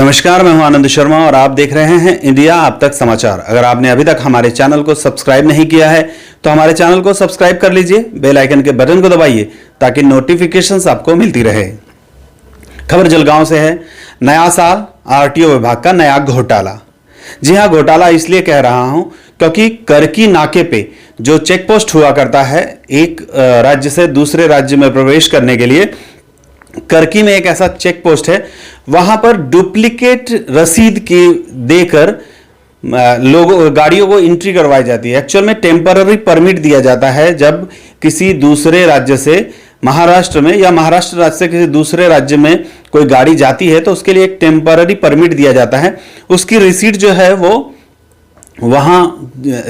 नमस्कार, मैं हूं आनंद शर्मा और आप देख रहे हैं इंडिया अब तक समाचार। अगर आपने अभी तक हमारे चैनल को सब्सक्राइब नहीं किया है तो हमारे चैनल को सब्सक्राइब कर लीजिए, बेल आइकन के बटन को दबाइए ताकि नोटिफिकेशंस आपको मिलती रहे। खबर जलगांव से है। नया साल, आरटीओ विभाग का नया घोटाला। जी हां, घोटाला इसलिए कह रहा हूं क्योंकि करकी नाके पे जो चेक पोस्ट हुआ करता है एक राज्य से दूसरे राज्य में प्रवेश करने के लिए, करकी में एक ऐसा चेक पोस्ट है, वहां पर डुप्लीकेट रसीद की देकर लोगों गाड़ियों को एंट्री करवाई जाती है। एक्चुअल में टेम्पररी परमिट दिया जाता है जब किसी दूसरे राज्य से महाराष्ट्र में या महाराष्ट्र राज्य से किसी दूसरे राज्य में कोई गाड़ी जाती है तो उसके लिए एक टेम्पररी परमिट दिया जाता है। उसकी रिसीट जो है वो वहां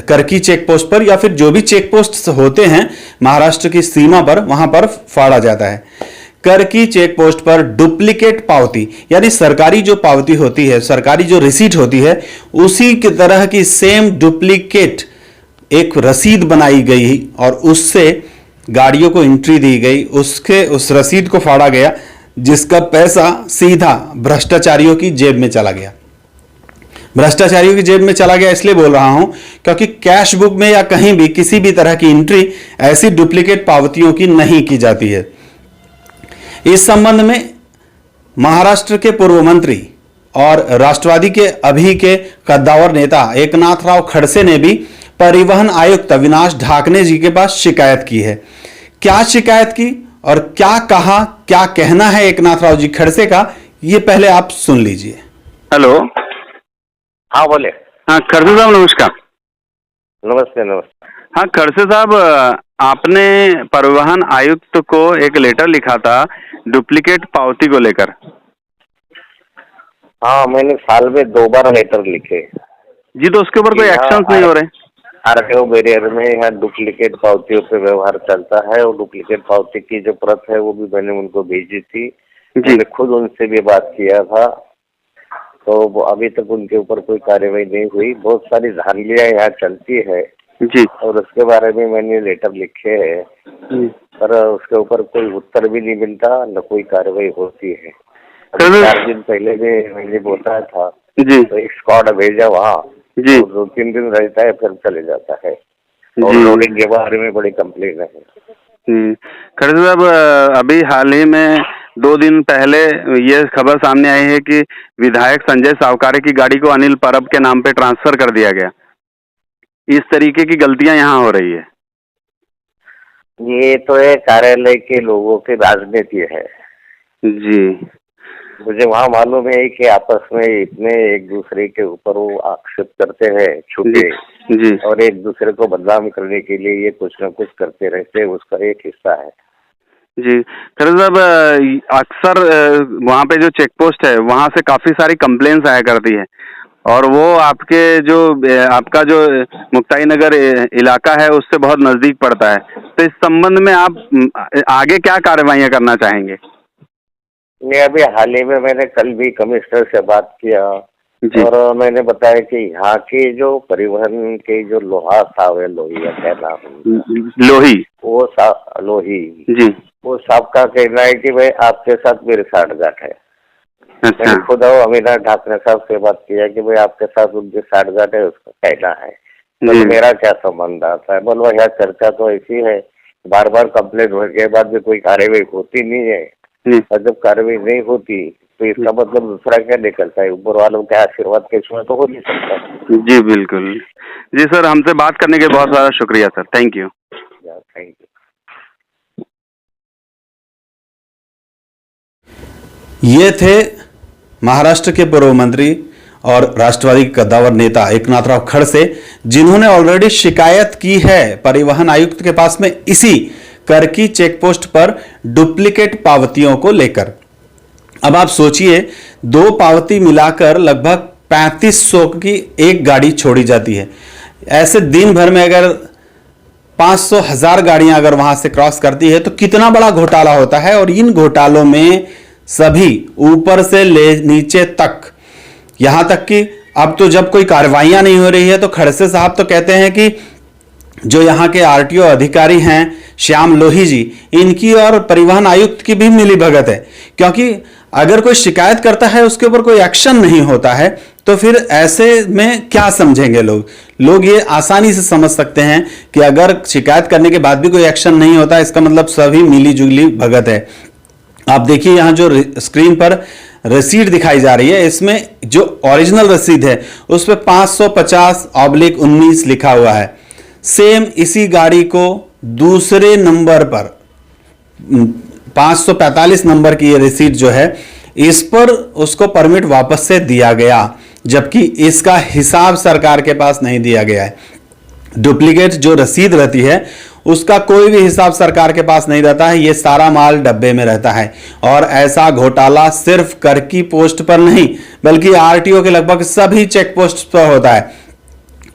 करकी चेक पोस्ट पर या फिर जो भी चेक पोस्ट होते हैं महाराष्ट्र की सीमा पर, वहां पर फाड़ा जाता है। करकी चेक पोस्ट पर डुप्लीकेट पावती यानी सरकारी जो पावती होती है, सरकारी जो रिसीट होती है, उसी की तरह की सेम डुप्लीकेट एक रसीद बनाई गई और उससे गाड़ियों को एंट्री दी गई। उस रसीद को फाड़ा गया जिसका पैसा सीधा भ्रष्टाचारियों की जेब में चला गया। भ्रष्टाचारियों की जेब में चला गया इसलिए बोल रहा हूं क्योंकि कैश बुक में या कहीं भी किसी भी तरह की एंट्री ऐसी डुप्लीकेट पावतियों की नहीं की जाती है। इस संबंध में महाराष्ट्र के पूर्व मंत्री और राष्ट्रवादी के अभी के कद्दावर नेता एकनाथराव खड़से ने भी परिवहन आयुक्त अविनाश ढाकणे जी के पास शिकायत की है। क्या शिकायत की और क्या कहा, क्या कहना है एकनाथराव जी खड़से का, ये पहले आप सुन लीजिए। हेलो। हाँ बोले। हाँ खड़से साहब नमस्कार। नमस्ते नमस्ते। हाँ खड़से साहब, आपने परिवहन आयुक्त को एक लेटर लिखा था डुप्लीकेट पावती को लेकर। हाँ, मैंने साल में 2 बार लेटर लिखे जी, तो उसके ऊपर कोई एक्शंस नहीं हो रहे? आरटीओ बैरियर में यहाँ डुप्लीकेट पावतियों पे व्यवहार चलता है और डुप्लीकेट पावती की जो प्रत है वो भी मैंने उनको भेजी थी। मैंने खुद उनसे भी बात किया था, तो अभी तक उनके ऊपर कोई कार्रवाई नहीं हुई। बहुत सारी धांधलियाँ यहाँ चलती है जी, और उसके बारे में मैंने लेटर लिखे हैं, पर उसके ऊपर कोई उत्तर भी नहीं मिलता, न कोई कार्रवाई होती है। 4 दिन पहले भी मैंने बोला था जी, तो एक स्क्वाड भेजा वहाँ जी, तो 2-3 दिन रहता है फिर चले जाता है और लोडिंग के बारे में बड़ी कंप्लेन है। खड़से साहब, अभी हाल ही में 2 दिन पहले ये खबर सामने आई है कि विधायक संजय सावकारे की गाड़ी को अनिल परब के नाम पे ट्रांसफर कर दिया गया। इस तरीके की गलतियां यहाँ हो रही है। ये तो है कार्यालय के लोगों की राजनीति है जी, मुझे वहाँ मालूम है कि आपस में इतने एक दूसरे के ऊपर वो आक्षेप करते हैं छुपे जी, और एक दूसरे को बदनाम करने के लिए ये कुछ न कुछ करते रहते हैं, उसका एक हिस्सा है जी। खड़से साहब, अक्सर वहाँ पे जो चेक पोस्ट है वहाँ से काफी सारी कंप्लेंट्स आया करती है और वो आपके जो आपका जो मुक्ताई नगर इलाका है उससे बहुत नजदीक पड़ता है। तो इस संबंध में आप आगे क्या कार्रवाइयाँ करना चाहेंगे? ये अभी हाल ही में मैंने कल भी कमिश्नर से बात किया और मैंने बताया कि यहाँ के जो परिवहन के जो लोहा साहब है, लोही या क्या नाम, लोही, वो लोही जी, वो साहब का कहना है कि भाई आपके साथ मेरी साठगांठ है। अच्छा, मैंने खुद अविनाश ढाकणे साहब से बात किया कि भाई आपके साथ उनकी साठगांठ है, उसका कहना है, तो मेरा क्या संबंध आता है? बोलो यहाँ चर्चा तो ऐसी है, बार बार कंप्लेंट होने के बाद भी कोई कार्रवाई होती नहीं है और जब कार्रवाई नहीं होती तो इसका मतलब दूसरा क्या निकलता है? ऊपर वालों के आशीर्वाद के इसमें तो हो नहीं सकता। जी बिल्कुल। जी सर, हमसे बात करने के बहुत सारा शुक्रिया sir, thank you. Thank you. ये थे महाराष्ट्र के पूर्व मंत्री और राष्ट्रवादी कद्दावर नेता एकनाथराव खड़से, जिन्होंने ऑलरेडी शिकायत की है परिवहन आयुक्त के पास में इसी करकी चेक पोस्ट पर डुप्लीकेट पावतियों को लेकर। अब आप सोचिए, 2 पावती मिलाकर लगभग 3500 की एक गाड़ी छोड़ी जाती है। ऐसे दिन भर में अगर 500,000 गाड़ियां अगर वहां से क्रॉस करती है तो कितना बड़ा घोटाला होता है। और इन घोटालों में सभी ऊपर से ले नीचे तक, यहां तक कि अब तो जब कोई कार्रवाइयां नहीं हो रही है तो खड़से साहब तो कहते हैं कि जो यहाँ के आरटीओ अधिकारी हैं श्याम लोही जी, इनकी और परिवहन आयुक्त की भी मिली भगत है। क्योंकि अगर कोई शिकायत करता है उसके ऊपर कोई एक्शन नहीं होता है, तो फिर ऐसे में क्या समझेंगे लोग ये आसानी से समझ सकते हैं कि अगर शिकायत करने के बाद भी कोई एक्शन नहीं होता, इसका मतलब सभी मिली जुली भगत है। आप देखिए यहां जो स्क्रीन पर रसीद दिखाई जा रही है, इसमें जो ओरिजिनल रसीद है उस पर 550/19 लिखा हुआ है। सेम इसी गाड़ी को दूसरे नंबर पर 545 नंबर की ये रसीद जो है, इस पर उसको परमिट वापस से दिया गया, जबकि इसका हिसाब सरकार के पास नहीं दिया गया है। डुप्लीकेट जो रसीद रहती है उसका कोई भी हिसाब सरकार के पास नहीं रहता है, ये सारा माल डब्बे में रहता है। और ऐसा घोटाला सिर्फ कर की पोस्ट पर नहीं बल्कि आरटीओ के लगभग सभी चेक पोस्ट पर होता है।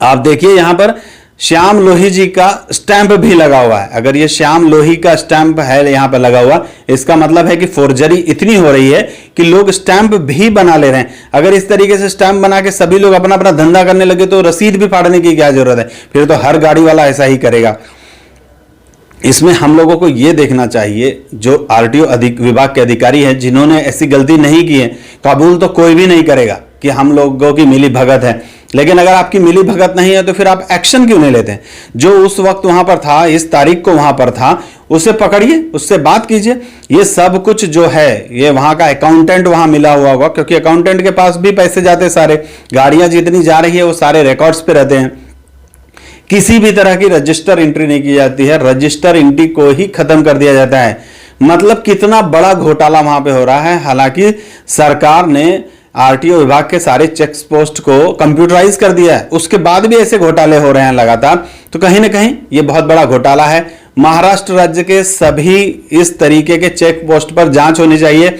आप देखिए यहां पर श्याम लोही जी का स्टैंप भी लगा हुआ है। अगर ये श्याम लोही का स्टैंप है यहां पर लगा हुआ, इसका मतलब है कि फोर्जरी इतनी हो रही है कि लोग स्टैंप भी बना ले रहे हैं। अगर इस तरीके से स्टैंप बना के सभी लोग अपना अपना धंधा करने लगे तो रसीद भी फाड़ने की क्या जरूरत है? फिर तो हर गाड़ी वाला ऐसा ही करेगा। इसमें हम लोगों को यह देखना चाहिए, जो आरटीओ विभाग के अधिकारी हैं जिन्होंने ऐसी गलती नहीं की है, कबूल तो कोई भी नहीं करेगा कि हम लोगों की मिली भगत है, लेकिन अगर आपकी मिली भगत नहीं है तो फिर आप एक्शन क्यों नहीं लेते हैं? जो उस वक्त वहां पर था, इस तारीख को वहां पर था, उसे पकड़िए, उससे बात कीजिए। ये सब कुछ जो है ये वहां का अकाउंटेंट वहां मिला हुआ होगा, क्योंकि अकाउंटेंट के पास भी पैसे जाते, सारे गाड़ियां जितनी जा रही है वो सारे रिकॉर्ड्स पे रहते हैं। किसी भी तरह की रजिस्टर एंट्री नहीं की जाती है, रजिस्टर एंट्री को ही खत्म कर दिया जाता है। मतलब कितना बड़ा घोटाला वहां पे हो रहा है। हालांकि सरकार ने आरटीओ विभाग के सारे चेक पोस्ट को कंप्यूटराइज कर दिया है, उसके बाद भी ऐसे घोटाले हो रहे हैं लगातार, तो कहीं ना कहीं ये बहुत बड़ा घोटाला है। महाराष्ट्र राज्य के सभी इस तरीके के चेक पोस्ट पर जांच होनी चाहिए।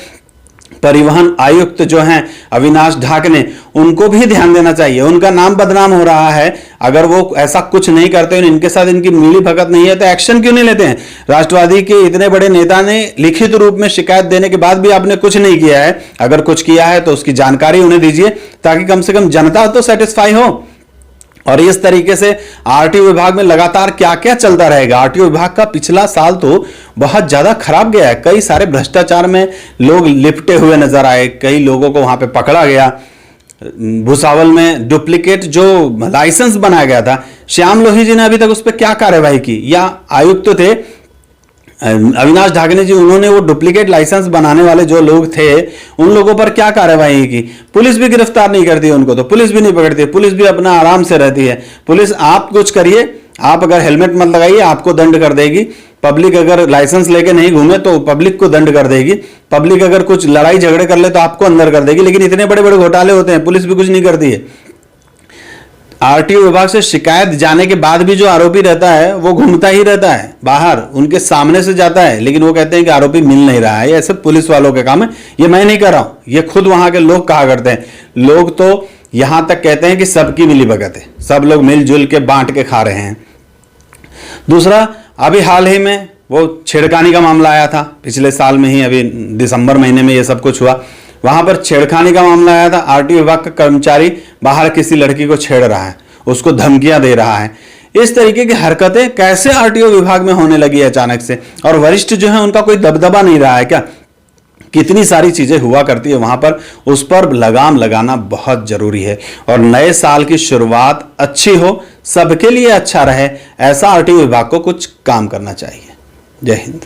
परिवहन आयुक्त जो हैं अविनाश ढाकने, उनको भी ध्यान देना चाहिए। उनका नाम बदनाम हो रहा है। अगर वो ऐसा कुछ नहीं करते, इनके साथ इनकी मिली भगत नहीं है, तो एक्शन क्यों नहीं लेते हैं? राष्ट्रवादी के इतने बड़े नेता ने लिखित रूप में शिकायत देने के बाद भी आपने कुछ नहीं किया है। अगर कुछ किया है तो उसकी जानकारी उन्हें दीजिए, ताकि कम से कम जनता तो सेटिस्फाई हो। और इस तरीके से आरटीओ विभाग में लगातार क्या क्या चलता रहेगा। आरटीओ विभाग का पिछला साल तो बहुत ज्यादा खराब गया है। कई सारे भ्रष्टाचार में लोग लिपटे हुए नजर आए, कई लोगों को वहां पे पकड़ा गया। भुसावल में डुप्लीकेट जो लाइसेंस बनाया गया था, श्याम लोही जी ने अभी तक उस पर क्या कार्यवाही की? या आयुक्त थे अविनाश ढाकने जी, उन्होंने वो डुप्लीकेट लाइसेंस बनाने वाले जो लोग थे उन लोगों पर क्या कार्रवाई की? पुलिस भी गिरफ्तार नहीं करती उनको, तो पुलिस भी नहीं पकड़ती, पुलिस भी अपना आराम से रहती है। पुलिस आप कुछ करिए, आप अगर हेलमेट मत लगाइए आपको दंड कर देगी। पब्लिक अगर लाइसेंस लेके नहीं घूमे तो पब्लिक को दंड कर देगी। पब्लिक अगर कुछ लड़ाई झगड़े कर ले तो आपको अंदर कर देगी। लेकिन इतने बड़े बड़े घोटाले होते हैं, पुलिस भी कुछ नहीं करती है। आरटीओ विभाग से शिकायत जाने के बाद भी जो आरोपी रहता है वो घूमता ही रहता है बाहर, उनके सामने से जाता है, लेकिन वो कहते हैं कि आरोपी मिल नहीं रहा है। ये सब पुलिस वालों के काम है, ये मैं नहीं कर रहा हूं, ये खुद वहां के लोग कहा करते हैं। लोग तो यहां तक कहते हैं कि सबकी मिली भगत है, सब लोग मिलजुल के बांट के खा रहे हैं। दूसरा, अभी हाल ही में वो छेड़खानी का मामला आया था, पिछले साल में ही, अभी दिसंबर महीने में ये सब कुछ हुआ। वहां पर छेड़खानी का मामला आया था। आरटीओ विभाग का कर्मचारी बाहर किसी लड़की को छेड़ रहा है, उसको धमकियां दे रहा है। इस तरीके की हरकतें कैसे आरटीओ विभाग में होने लगी है अचानक से? और वरिष्ठ जो है उनका कोई दबदबा नहीं रहा है क्या? कितनी सारी चीजें हुआ करती है वहां पर, उस पर लगाम लगाना बहुत जरूरी है। और नए साल की शुरुआत अच्छी हो, सबके लिए अच्छा रहे, ऐसा आरटीओ विभाग को कुछ काम करना चाहिए। जय हिंद।